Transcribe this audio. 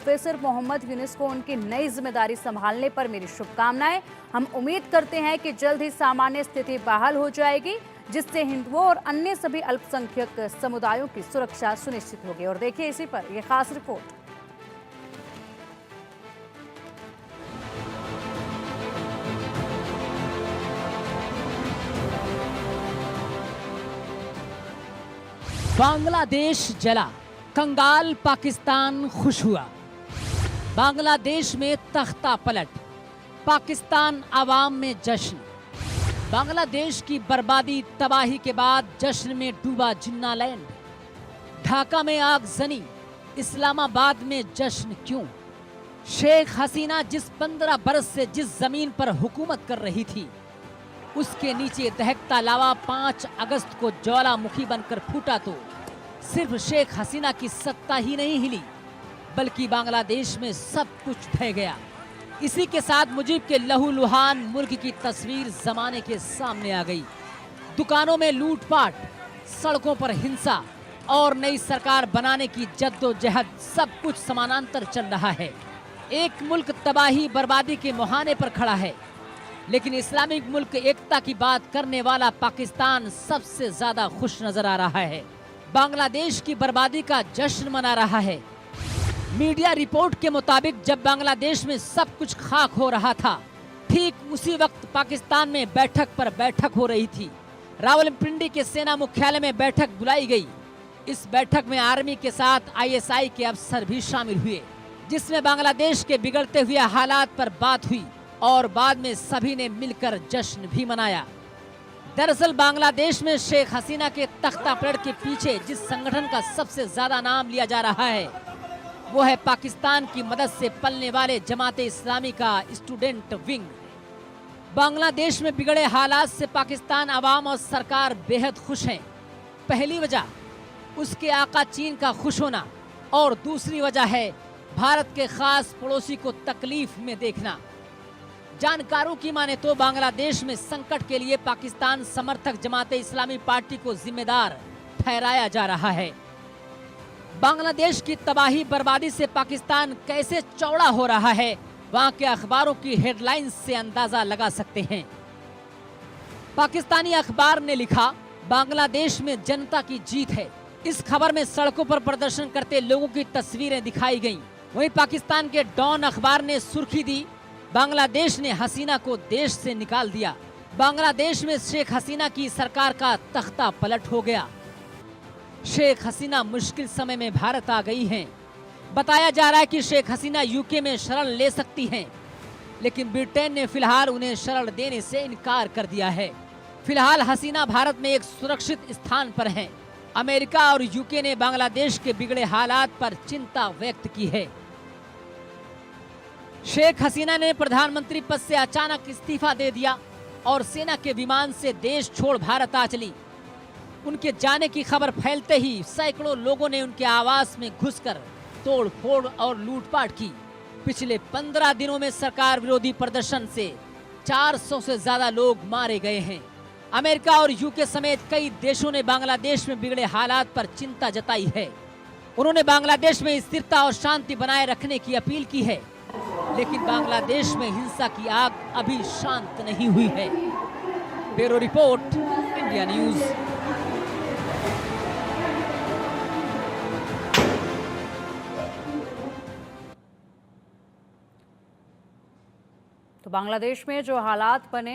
Professor Mohammad Yunus को उनकी नई जिम्मेदारी संभालने पर मेरी शुभकामनाएं। हम उम्मीद करते हैं कि जल्द ही सामान्य स्थिति बहाल हो जाएगी, जिससे हिंदुओं और अन्य सभी अल्पसंख्यक समुदायों की सुरक्षा सुनिश्चित होगी। और देखिए इसी पर यह खास रिपोर्ट। बांग्लादेश जला, कंगाल पाकिस्तान खुश हुआ। बांग्लादेश में तख्ता पलट, पाकिस्तान आवाम में जश्न। बांग्लादेश की बर्बादी तबाही के बाद जश्न में डूबा जिन्नालैंड। ढाका में आगजनी, इस्लामाबाद में जश्न क्यों? शेख हसीना जिस 15 बरस से जिस जमीन पर हुकूमत कर रही थी, उसके नीचे दहकता लावा 5 अगस्त को ज्वालामुखी बनकर फूटा तो सिर्फ शेख हसीना की सत्ता ही नहीं हिली, बल्कि बांग्लादेश में सब कुछ ढह गया। इसी के साथ मुजीब के लहूलुहान मुल्क की तस्वीर जमाने के सामने आ गई। दुकानों में लूटपाट, सड़कों पर हिंसा और नई सरकार बनाने की जद्दोजहद, सब कुछ समानांतर चल रहा है। एक मुल्क तबाही बर्बादी के मुहाने पर खड़ा है, लेकिन इस्लामिक मुल्क एकता की बात करने वाला पाकिस्तान सबसे ज्यादा खुश नजर आ रहा है। बांग्लादेश की बर्बादी का जश्न मना रहा है। मीडिया रिपोर्ट के मुताबिक जब बांग्लादेश में सब कुछ खाक हो रहा था, ठीक उसी वक्त पाकिस्तान में बैठक पर बैठक हो रही थी। रावलपिंडी के सेना मुख्यालय में बैठक बुलाई गई। इस बैठक में आर्मी के साथ ISI के अफसर भी शामिल हुए, जिसमें बांग्लादेश के बिगड़ते हुए हालात पर बात हुई और बाद में सभी ने मिलकर जश्न भी मनाया। दरअसल बांग्लादेश में शेख हसीना के तख्ता पलट के पीछे जिस संगठन का सबसे ज्यादा नाम लिया जा रहा है, वो है पाकिस्तान की मदद से पलने वाले जमाते इस्लामी का स्टूडेंट विंग। बांग्लादेश में बिगड़े हालात से पाकिस्तान अवाम और सरकार बेहद खुश हैं। पहली वजह उसके आका चीन का खुश होना, और दूसरी वजह है भारत के खास पड़ोसी को तकलीफ में देखना। जानकारों की माने तो बांग्लादेश में संकट के लिए पाकिस्तान समर्थक जमाते इस्लामी पार्टी को जिम्मेदार ठहराया जा रहा है। बांग्लादेश की तबाही बर्बादी से पाकिस्तान कैसे चौड़ा हो रहा है, वहां के अखबारों की हेडलाइंस से अंदाजा लगा सकते हैं। पाकिस्तानी अखबार ने लिखा, बांग्लादेश में जनता की जीत है। इस खबर में सड़कों पर प्रदर्शन करते लोगों की तस्वीरें दिखाई गईं। वहीं पाकिस्तान के डॉन अखबार ने सुर्खी दी, बांग्लादेश ने हसीना को देश से निकाल दिया। बांग्लादेश में शेख हसीना की सरकार का तख्ता पलट हो गया। शेख हसीना मुश्किल समय में भारत आ गई हैं। बताया जा रहा है कि शेख हसीना UK में शरण ले सकती हैं, लेकिन ब्रिटेन ने फिलहाल उन्हें शरण देने से इनकार कर दिया है। फिलहाल हसीना भारत में एक सुरक्षित स्थान पर हैं। अमेरिका और UK ने बांग्लादेश के बिगड़े हालात पर चिंता व्यक्त की है। शेख हसीना ने प्रधानमंत्री पद से अचानक इस्तीफा दे दिया और सेना के विमान से देश छोड़ भारत आ चली। उनके जाने की खबर फैलते ही सैकड़ों लोगों ने उनके आवास में घुसकर तोड़फोड़ और लूटपाट की। पिछले 15 दिनों में सरकार विरोधी प्रदर्शन से 400 से ज्यादा लोग मारे गए हैं। अमेरिका और UK समेत कई देशों ने बांग्लादेश में बिगड़े हालात पर चिंता जताई है। उन्होंने बांग्लादेश में स्थिरता और शांति बनाए रखने की अपील की है, लेकिन बांग्लादेश में हिंसा की आग अभी शांत नहीं हुई है। Bureau report, India news. तो बांग्लादेश में जो हालात बने